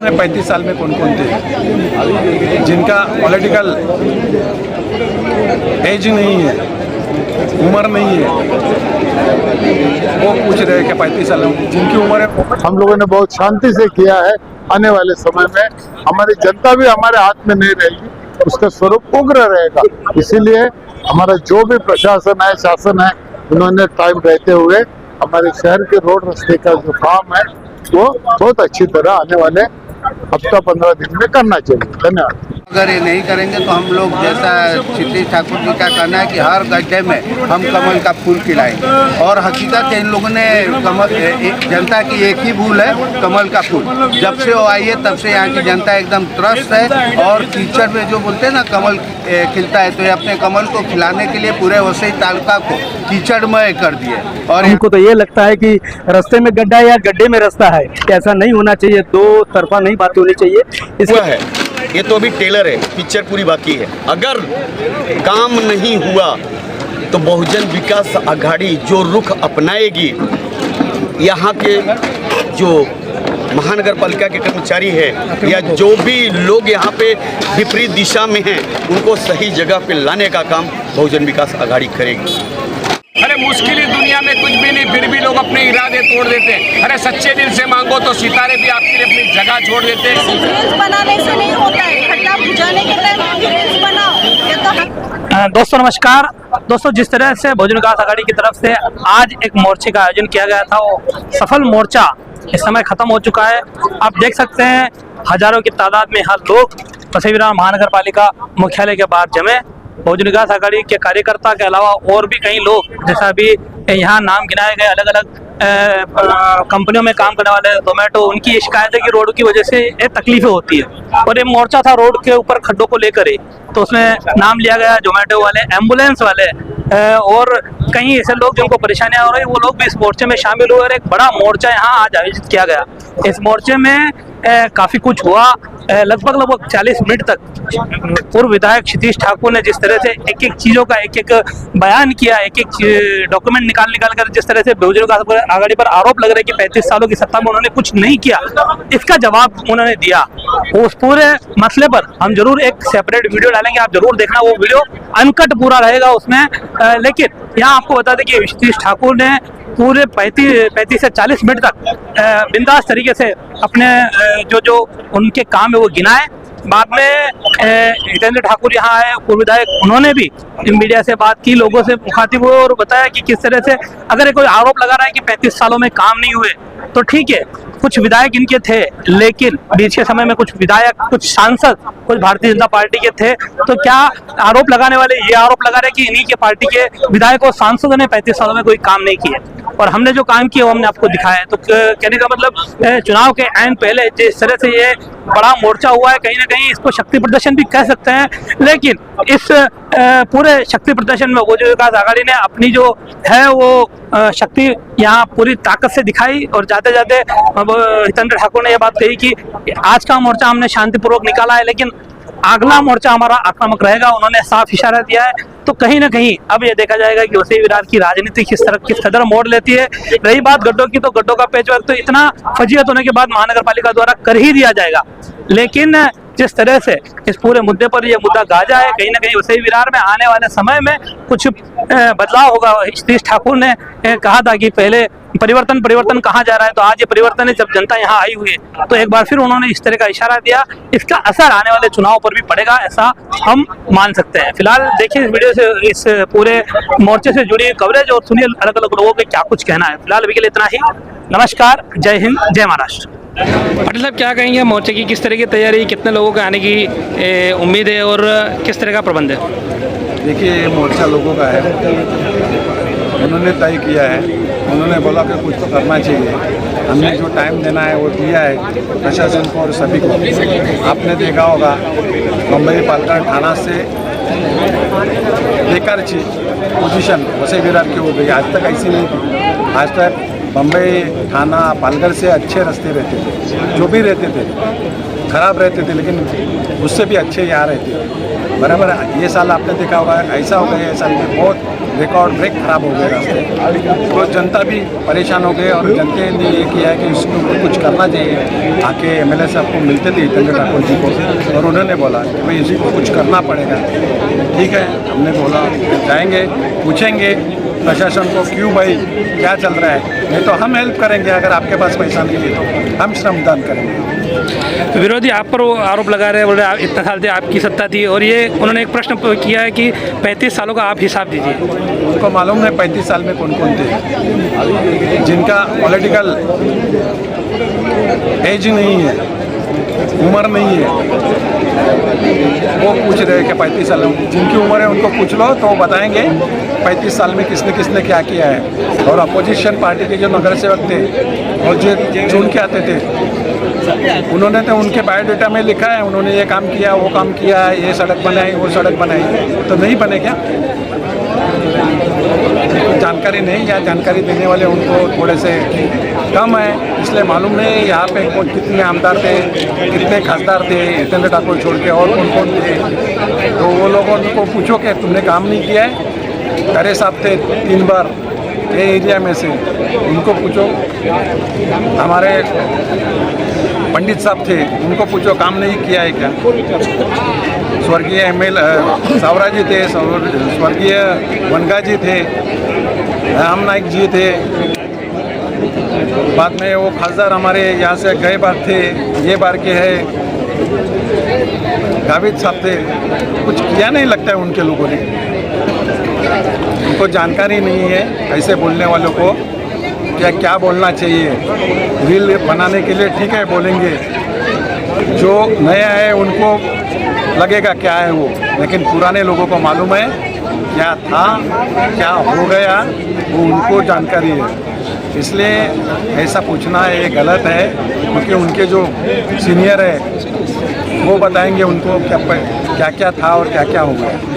35 साल में कौन कौन थे जिनका पॉलिटिकल एज नहीं है, उम्र नहीं है, वो पूछ रहे हैं कि 35 साल जिनकी उम्र है। हम लोगों ने बहुत शांति से किया है। आने वाले समय में हमारी जनता भी हमारे हाथ में नहीं रहेगी, उसका स्वरूप उग्र रहेगा। इसीलिए हमारा जो भी प्रशासन है, शासन है, उन्होंने टाइम रहते हुए हमारे शहर के रोड रास्ते का जो काम है वो बहुत अच्छी तरह आने वाले हफ्ता 15 दिन में करना चाहिए। धन्यवाद। अगर ये नहीं करेंगे तो हम लोग जैसा क्षितिज ठाकुर जी का कहना है कि हर गड्ढे में हम कमल का फूल खिलाएंगे। और हकीकत इन लोगों ने जनता की एक ही भूल है, कमल का फूल। जब से वो आई है तब से यहाँ की जनता एकदम त्रस्त है। और कीचड़ में जो बोलते हैं ना कमल खिलता है, तो ये अपने कमल को खिलाने के लिए पूरे वसई तालुका को कीचड़मय कर दिए। और हमको तो ये लगता है कि रास्ते में गड्ढा या गड्ढे में रास्ता है, ऐसा नहीं होना चाहिए। दो तरफा नहीं बात होनी चाहिए। इसका है ये तो अभी टेलर है, पिक्चर पूरी बाकी है। अगर काम नहीं हुआ तो बहुजन विकास आघाड़ी जो रुख अपनाएगी, यहाँ के जो महानगर पालिका के कर्मचारी है या जो भी लोग यहाँ पे विपरीत दिशा में हैं, उनको सही जगह पे लाने का काम बहुजन विकास आघाड़ी करेगी। अरे मुश्किल दुनिया में कुछ भी नहीं, फिर भी लोग अपने इरादे तोड़ देते हैं। अरे सच्चे दिल से मांगो तो सितारे भी आपके लिए अपनी जगह छोड़ देते हैं। रील्स बनाने से नहीं होता है, खड्डा बुझाने के टाइम रील्स बनाओ। ये तो दोस्तों नमस्कार। दोस्तों, जिस तरह से बहुजन विकास आघाड़ी की तरफ से आज एक मोर्चे का आयोजन किया गया था, वो सफल मोर्चा इस समय खत्म हो चुका है। आप देख सकते हैं हजारों की तादाद में यहाँ लोग वसई विरार महानगर पालिका मुख्यालय के बाहर जमे। बहुजन विकास आघाड़ी के कार्यकर्ता के अलावा और भी कई लोग, जैसा अभी यहाँ नाम गिनाए गए अलग अलग कंपनियों में काम करने वाले जोमेटो, उनकी ये शिकायत है कि रोड की वजह से ये तकलीफें होती है। और ये मोर्चा था रोड के ऊपर खड्डों को लेकर ही, तो उसमें नाम लिया गया जोमेटो वाले, एम्बुलेंस वाले और कई ऐसे लोग जिनको परेशानियां हो रही, वो लोग भी इस मोर्चे में शामिल हुए और एक बड़ा मोर्चा यहाँ आज आयोजित किया गया। इस मोर्चे में काफ़ी कुछ हुआ। लगभग 40 मिनट तक पूर्व विधायक क्षितिज ठाकुर ने जिस तरह से एक एक चीज़ों का एक एक बयान किया, एक एक डॉक्यूमेंट निकाल कर जिस तरह से बहुजन विकास आघाड़ी पर आरोप लग रहे कि 35 सालों की सत्ता में उन्होंने कुछ नहीं किया, इसका जवाब उन्होंने दिया। उस पूरे मसले पर हम जरूर एक सेपरेट वीडियो डालेंगे, आप जरूर देखना। वो वीडियो अनकट पूरा रहेगा उसमें। लेकिन यहाँ आपको बता दें कि क्षितिज ठाकुर ने पूरे 35 से 40 मिनट तक बिंदास तरीके से अपने जो उनके काम है वो गिनाए। बाद में हितेंद्र ठाकुर यहाँ आए, पूर्व विधायक, उन्होंने भी मीडिया से बात की, लोगों से मुखातिब हुए और बताया कि किस तरह से अगर कोई आरोप लगा रहा है कि 35 सालों में काम नहीं हुए, तो ठीक है, कुछ विधायक इनके थे, लेकिन बीच के समय में कुछ विधायक, कुछ सांसद, कुछ भारतीय जनता पार्टी के थे। तो क्या आरोप लगाने वाले ये आरोप लगा रहे कि इन्हीं के पार्टी के विधायक और सांसदों ने 35 सालों में कोई काम नहीं किए, और हमने जो काम किया वो हमने आपको दिखाया है। तो कहने का मतलब चुनाव के ऐन पहले जिस तरह से ये बड़ा मोर्चा हुआ है, कहीं ना कहीं इसको शक्ति प्रदर्शन भी कह सकते हैं। लेकिन इस पूरे शक्ति प्रदर्शन में बहुजन विकास आघाड़ी ने अपनी जो है वो शक्ति यहाँ पूरी ताकत से दिखाई। और जाते जाते हितेंद्र ठाकुर ने यह बात कही कि आज का मोर्चा हमने शांतिपूर्वक निकाला है, लेकिन अगला मोर्चा हमारा आक्रामक रहेगा। उन्होंने साफ इशारा दिया है। तो कहीं ना कहीं अब ये देखा जाएगा कि वसई विरार की राजनीति किस कदर मोड़ लेती है। रही बात गड्ढों की, तो गड्ढों का पेचवर्क तो इतना फजीहत होने के बाद महानगर पालिका द्वारा कर ही दिया जाएगा। लेकिन जिस तरह से इस पूरे मुद्दे पर यह मुद्दा गाजा है, कहीं ना कहीं वसई विरार में आने वाले समय में कुछ बदलाव होगा। क्षितिज ठाकुर ने कहा था कि पहले परिवर्तन कहाँ जा रहा है, तो आज ये परिवर्तन है जब जनता यहाँ आई हुई है। तो एक बार फिर उन्होंने इस तरह का इशारा दिया, इसका असर आने वाले चुनाव पर भी पड़ेगा, ऐसा हम मान सकते हैं। फिलहाल देखिए इस वीडियो से, इस पूरे मोर्चे से जुड़ी कवरेज और सुनिए अलग अलग लोगों के क्या कुछ कहना है। फिलहाल अभी के लिए इतना ही। नमस्कार, जय हिंद, जय महाराष्ट्र। पटेल साहब, क्या कहेंगे मोर्चे की किस तरह की तैयारी, कितने लोगों के आने की उम्मीद है और किस तरह का प्रबंध है? देखिए, मोर्चा लोगों का है, उन्होंने तय किया है, उन्होंने बोला कि कुछ तो करना चाहिए। हमने जो टाइम देना है वो दिया है प्रशासन को और सभी को। आपने देखा होगा बम्बई पालघर थाना से बेकार चीज पोजीशन वसई विरार की हो गई, आज तक ऐसी नहीं थी। आज तक बम्बई थाना पालघर से अच्छे रास्ते रहते थे, जो भी रहते थे खराब रहते थे, लेकिन उससे भी अच्छे यहाँ रहते बराबर। ये साल आपने देखा होगा ऐसा हो गया, ये साल में बहुत रिकॉर्ड ब्रेक खराब हो गए रास्ते, तो जनता भी परेशान हो गए और जनता ने ये किया है कि इसको कुछ करना चाहिए। आके एमएलए साहब को मिलते थे जितेंद्र ठाकुर जी को और उन्होंने बोला कि भाई इसी को कुछ करना पड़ेगा। ठीक है, हमने बोला जाएंगे पूछेंगे प्रशासन को क्यों भाई क्या चल रहा है, नहीं तो हम हेल्प करेंगे, अगर आपके पास पैसा नहीं है तो हम श्रमदान करेंगे। विरोधी आप पर वो आरोप लगा रहे हैं, बोल रहे इतना साल से आपकी सत्ता थी, और ये उन्होंने एक प्रश्न किया है कि 35 सालों का आप हिसाब दीजिए। उनको मालूम है 35 साल में कौन कौन थे जिनका पॉलिटिकल एज नहीं है, उम्र नहीं है, वो पूछ रहे हैं कि 35 साल जिनकी उम्र है उनको पूछ लो तो वो बताएंगे 35 साल में किसने किसने क्या किया है। और अपोजिशन पार्टी के जो नगर सेवक थे और जो चुन के आते थे उन्होंने तो उनके बायोडाटा में लिखा है उन्होंने ये काम किया, वो काम किया, ये सड़क बनाई, वो सड़क बनाई, तो नहीं बने क्या? जानकारी नहीं या जानकारी देने वाले उनको थोड़े से कम है, इसलिए मालूम नहीं यहाँ पे कितने आमदार थे, कितने खासदार थे, जितेंद्र ठाकुर छोड़ के और कौन कौन थे। तो वो लोगों को पूछो कि तुमने काम नहीं किया है। खरे साहब थे 3 बार ये एरिया में से, उनको पूछो। हमारे पंडित साहब थे, उनको पूछो काम नहीं किया है क्या। स्वर्गीय एमएलए सावरा जी थे, स्वर्गीय वनगा जी थे, राम नाइक जी थे, बाद में वो खासदार हमारे यहाँ से गए बार थे, ये बार के है गाविद साहब थे, कुछ किया नहीं लगता है उनके लोगों ने। उनको जानकारी नहीं है ऐसे बोलने वालों को क्या बोलना चाहिए। रील बनाने के लिए ठीक है बोलेंगे, जो नया है उनको लगेगा क्या है वो, लेकिन पुराने लोगों को मालूम है क्या था, क्या हो गया, वो उनको जानकारी है। इसलिए ऐसा पूछना ये गलत है, क्योंकि उनके जो सीनियर है वो बताएंगे उनको क्या क्या था और क्या क्या हो गया।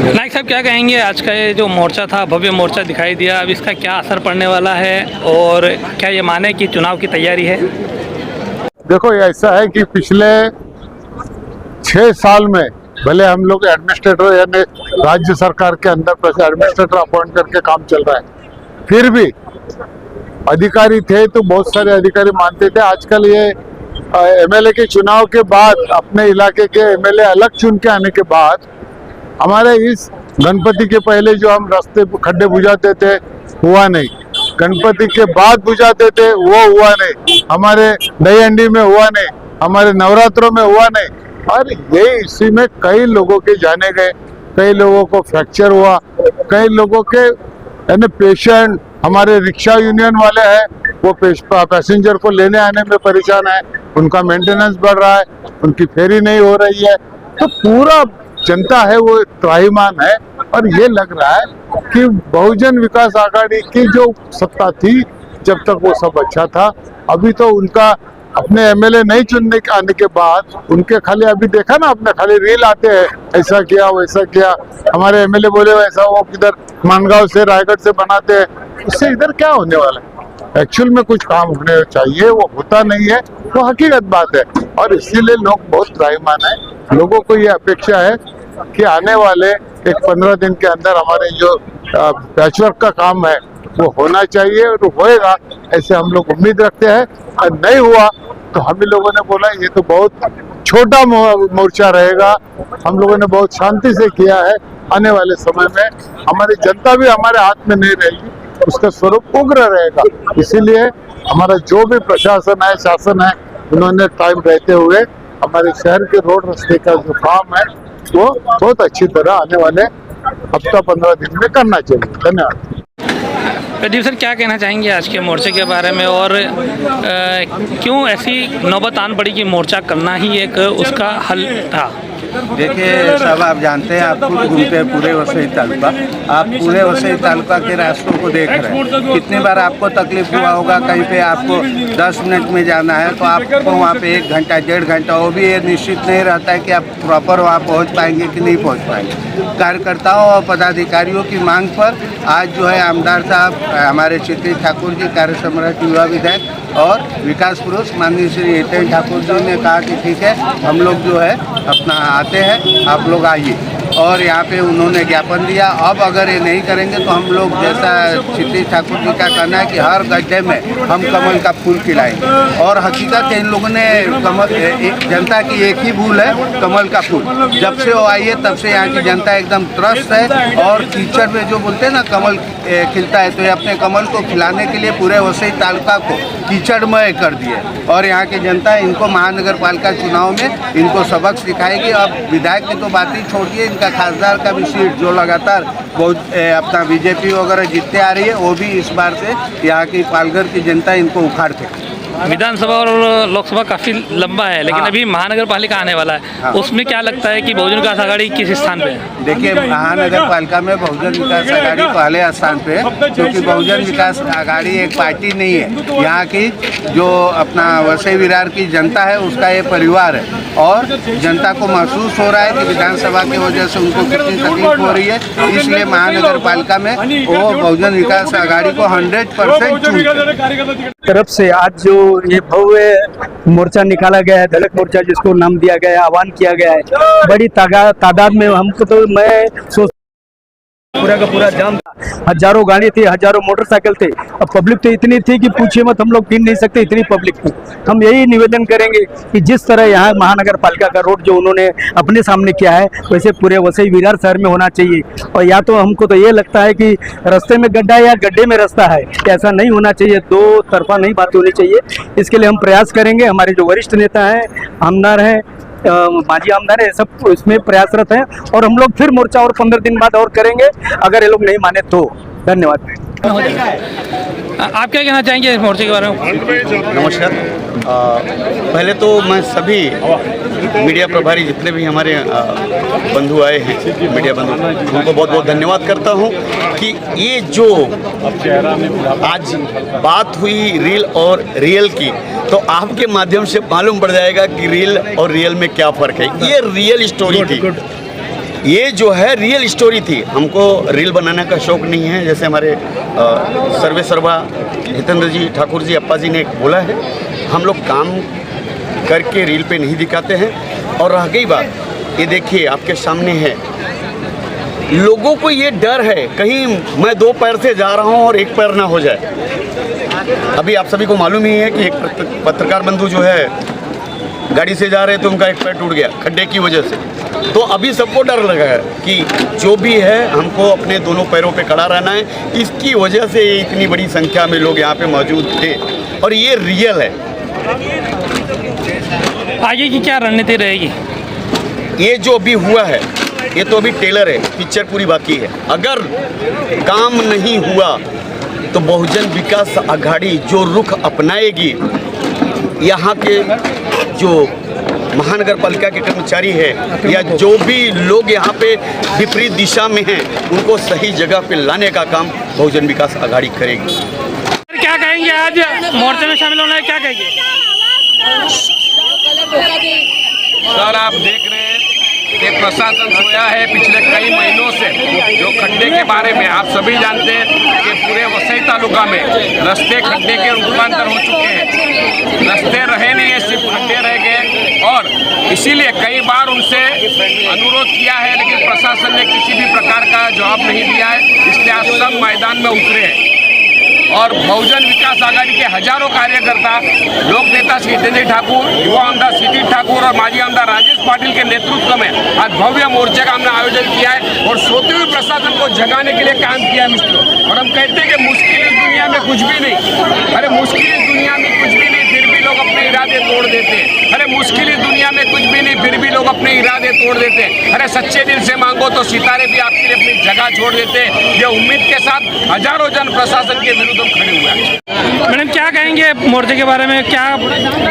नाइक साहब क्या कहेंगे, आज का ये जो मोर्चा था, भव्य मोर्चा दिखाई दिया, अब इसका क्या असर पड़ने वाला है और क्या ये माने कि चुनाव की तैयारी है? देखो ऐसा है कि पिछले 6 साल में भले हम लोग एडमिनिस्ट्रेटर यानी राज्य सरकार के अंदर एडमिनिस्ट्रेटर अपॉइंट करके काम चल रहा है, फिर भी अधिकारी थे तो बहुत सारे अधिकारी मानते थे। आजकल ये एमएलए के चुनाव के बाद अपने इलाके के एमएलए अलग चुन के आने के बाद हमारे इस गणपति के पहले जो हम रास्ते खड्डे बुझाते थे हुआ नहीं, गणपति के बाद बुझाते थे वो हुआ नहीं, हमारे दही हंडी में हुआ नहीं, हमारे नवरात्रों में हुआ नहीं। और ये इसी में कई लोगों के जाने गए, कई लोगों को फ्रैक्चर हुआ, कई लोगों के यानी पेशेंट, हमारे रिक्शा यूनियन वाले हैं वो पैसेंजर को लेने आने में परेशान है, उनका मेंटेनेंस बढ़ रहा है, उनकी फेरी नहीं हो रही है। तो पूरा जनता है वो त्राहिमाम है। और ये लग रहा है कि बहुजन विकास आघाड़ी की जो सत्ता थी जब तक वो सब अच्छा था, अभी तो उनका अपने एमएलए नहीं चुनने के आने के बाद उनके खाली अभी देखा ना आपने, खाली रील आते हैं ऐसा किया वैसा किया, हमारे एमएलए बोले वैसा, वो किधर मानगांव से रायगढ़ से बनाते हैं, उससे इधर क्या होने वाला है। एक्चुअल में कुछ काम होने चाहिए, वो होता नहीं है, वो हकीकत बात है। और इसीलिए लोग बहुत त्राहिमाम है। लोगों को ये अपेक्षा है कि आने वाले एक 15 दिन के अंदर हमारे जो पैचवर्क का काम है वो होना चाहिए और होएगा, ऐसे हम लोग उम्मीद रखते हैं। और नहीं हुआ तो हम ही लोगों ने बोला ये तो बहुत छोटा मोर्चा रहेगा, हम लोगों ने बहुत शांति से किया है। आने वाले समय में हमारी जनता भी हमारे हाथ में नहीं रहेगी, उसका स्वरूप उग्र रहेगा। इसीलिए हमारा जो भी प्रशासन है, शासन है, उन्होंने टाइम रहते हुए हमारे शहर के रोड रास्ते का जो काम है वो बहुत अच्छी तरह आने वाले हफ्ता 15 दिन में करना चाहिए। धन्यवाद। प्रदीप सर क्या कहना चाहेंगे आज के मोर्चे के बारे में, और क्यों ऐसी नौबत आन पड़ी कि मोर्चा करना ही एक उसका हल था? देखिए सब आप जानते हैं, आप खुद घूमते हैं पूरे वसई तालुका, आप पूरे वसई तालुका के रास्तों को देख रहे हैं। कितनी बार आपको तकलीफ हुआ होगा, कहीं पे आपको 10 मिनट में जाना है तो आपको वहाँ पे 1 घंटा 1.5 घंटा, वो भी ये निश्चित नहीं रहता है कि आप प्रॉपर वहाँ पहुँच पाएंगे कि नहीं पहुँच पाएंगे। कार्यकर्ताओं और पदाधिकारियों की मांग पर आज जो है आमदार साहब हमारे चित्ती ठाकुर जी, कार्य सम्राट युवा विधायक और विकास पुरुष माननीय श्री जितेंद्र ठाकुर जी ने कहा कि ठीक है हम लोग जो है अपना आते हैं, आप लोग आइए। और यहाँ पे उन्होंने ज्ञापन दिया। अब अगर ये नहीं करेंगे तो हम लोग, जैसा क्षितिज ठाकुर जी का कहना है कि हर गड्ढे में हम कमल का फूल खिलाएंगे। और हकीकत इन लोगों ने जनता की एक ही भूल है, कमल का फूल। जब से वो आई है तब से यहाँ की जनता एकदम त्रस्त है। और कीचड़ में जो बोलते हैं ना कमल खिलता है, तो ये अपने कमल को खिलाने के लिए पूरे वसई तालुका को कीचड़मय कर दिए। और यहाँ की जनता इनको महानगर पालिका चुनाव में इनको सबक सिखाएगी। अब विधायक की तो बात ही छोड़िए, इनका खासदार का भी सीट जो लगातार बहुत अपना बीजेपी वगैरह जीतते आ रही है, वो भी इस बार से यहाँ की पालघर की जनता इनको उखाड़ फेंकेगी। विधानसभा और लोकसभा काफ़ी लंबा है, लेकिन अभी महानगर पालिका आने वाला है, उसमें क्या लगता है कि बहुजन विकास आघाड़ी किस स्थान पे है? देखिए, महानगर पालिका में बहुजन विकास आघाड़ी पहले स्थान पे है, क्योंकि बहुजन विकास आघाड़ी एक पार्टी नहीं है। यहाँ की जो अपना वसई विरार की जनता है उसका ये परिवार है। और जनता को महसूस हो रहा है कि विधानसभा की वजह से उनको कितनी तकलीफ हो रही है, इसलिए महानगर पालिका में वो बहुजन विकास आघाड़ी को 100% तरफ से आज जो ये भव्य मोर्चा निकाला गया है, धड़क मोर्चा जिसको नाम दिया गया है, आह्वान किया गया है, बड़ी तादाद में हमको तो मैं सोच पूरा का पूरा जाम था, हजारों गाड़ी थी, हजारों मोटरसाइकिल थे। अब पब्लिक तो इतनी थी कि पूछिए मत, हम लोग गिन नहीं सकते, इतनी पब्लिक थी। हम यही निवेदन करेंगे कि जिस तरह यहाँ महानगर पालिका का रोड जो उन्होंने अपने सामने किया है, वैसे पूरे वसई विरार शहर में होना चाहिए। और या तो हमको तो ये लगता है कि रास्ते में गड्ढा है या गड्ढे में रास्ता है, ऐसा नहीं होना चाहिए, दो तरफा नहीं बात होनी चाहिए। इसके लिए हम प्रयास करेंगे। हमारे जो वरिष्ठ नेता हैं, आमदार हैं, माजी आमदार है, सब इसमें प्रयासरत हैं। और हम लोग फिर मोर्चा और 15 दिन बाद और करेंगे, अगर ये लोग नहीं माने तो। धन्यवाद। आप क्या कहना चाहेंगे इस मोर्चे के बारे में? नमस्कार। पहले तो मैं सभी मीडिया प्रभारी जितने भी हमारे बंधु आए हैं, मीडिया बंधु, उनको बहुत बहुत धन्यवाद करता हूं कि ये जो आज बात हुई रील और रियल की, तो आपके माध्यम से मालूम पड़ जाएगा कि रील और रियल में क्या फ़र्क है। ये रियल स्टोरी थी, ये जो है रियल स्टोरी थी। हमको रील बनाने का शौक़ नहीं है, जैसे हमारे सर्वे सर्वा हितेंद्र जी, ठाकुर जी, अप्पा जी ने बोला है, हम लोग काम करके रील पे नहीं दिखाते हैं। और रह गई बात, ये देखिए आपके सामने है, लोगों को ये डर है कहीं मैं 2 पैर से जा रहा हूँ और 1 पैर ना हो जाए। अभी आप सभी को मालूम ही है कि एक पत्रकार बंधु जो है गाड़ी से जा रहे थे, उनका 1 पैर टूट गया खड्डे की वजह से। तो अभी सबको डर लगा है कि जो भी है हमको अपने दोनों पैरों पे खड़ा रहना है। इसकी वजह से इतनी बड़ी संख्या में लोग यहाँ पे मौजूद थे और ये रियल है। आगे की क्या रणनीति रहेगी? ये जो अभी हुआ है ये तो अभी टेलर है, पिक्चर पूरी बाकी है। अगर काम नहीं हुआ तो बहुजन विकास आघाड़ी जो रुख अपनाएगी, यहाँ के जो महानगर पालिका के कर्मचारी है या जो भी लोग यहाँ पे विपरीत दिशा में हैं, उनको सही जगह पे लाने का काम बहुजन विकास आघाड़ी करेगी। क्या कहेंगे आज मोर्चे में शामिल होना है, क्या कहेंगे? सर, आप देख रहे हैं कि प्रशासन सोया है पिछले कई महीनों से। जो खड्डे के बारे में आप सभी जानते हैं कि पूरे वसई तालुका में रास्ते खड्डे के रूपांतर हो चुके हैं। रास्ते रहे नहीं है, सिर्फ खड्डे रह गए। और इसीलिए कई बार उनसे अनुरोध किया है, लेकिन प्रशासन ने किसी भी प्रकार का जवाब नहीं दिया है। इसलिए आज सब मैदान में उतरे हैं। और बहुजन विकास आघाड़ी के हजारों कार्यकर्ता, लोक नेता श्री हितेंद्र ठाकुर, युवा आमदार क्षितिज ठाकुर और माजी आमदार राजेश पाटिल के नेतृत्व में आज भव्य मोर्चे का हमने आयोजन किया है और सोते हुए प्रशासन को जगाने के लिए काम किया है मित्रों। और हम कहते हैं कि मुश्किल इस दुनिया में कुछ भी नहीं। अरे मुश्किल इस दुनिया में कुछ भी नहीं, फिर भी लोग अपने इरादे तोड़ देते हैं। अरे मुश्किल इस दुनिया में कुछ भी नहीं, फिर भी लोग अपने इरादे तोड़ देते हैं। अरे सच्चे दिल से मांगो तो सितारे भी आपके लिए अपनी जगह छोड़ देते हैं। ये उम्मीद के साथ हजारों जन प्रशासन के विरुद्ध खड़े हुए हैं। मैडम, क्या कहेंगे मोर्चे के बारे में? क्या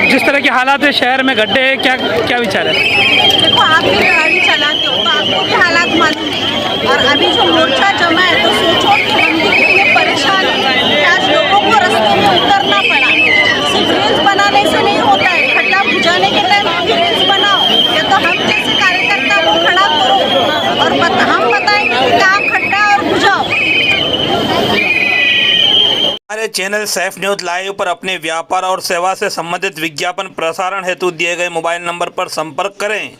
जिस तरह के हालात है शहर में, गड्ढे हैं, क्या विचार है? देखो, आप भी गाड़ी चलाते हो तो आपको भी हालात मालूम है। और अभी जो मोर्चा जमा है, तो सोचो कि हम भी कितने परेशान हैं। आज लोगों को रास्ते में उतरना पड़ा। सिर्फ रील्स बनाने से नहीं होता है, खड्डा बुझाने के टाइम रील्स बनाओ, या तो हम जैसे कार्यकर्ता को खड़ा करो और हम बताएंगे कि कहाँ खड्डा और बुझाओ। हमारे चैनल सैफ न्यूज़ लाइव पर अपने व्यापार और सेवा से संबंधित विज्ञापन प्रसारण हेतु दिए गए मोबाइल नंबर पर संपर्क करें।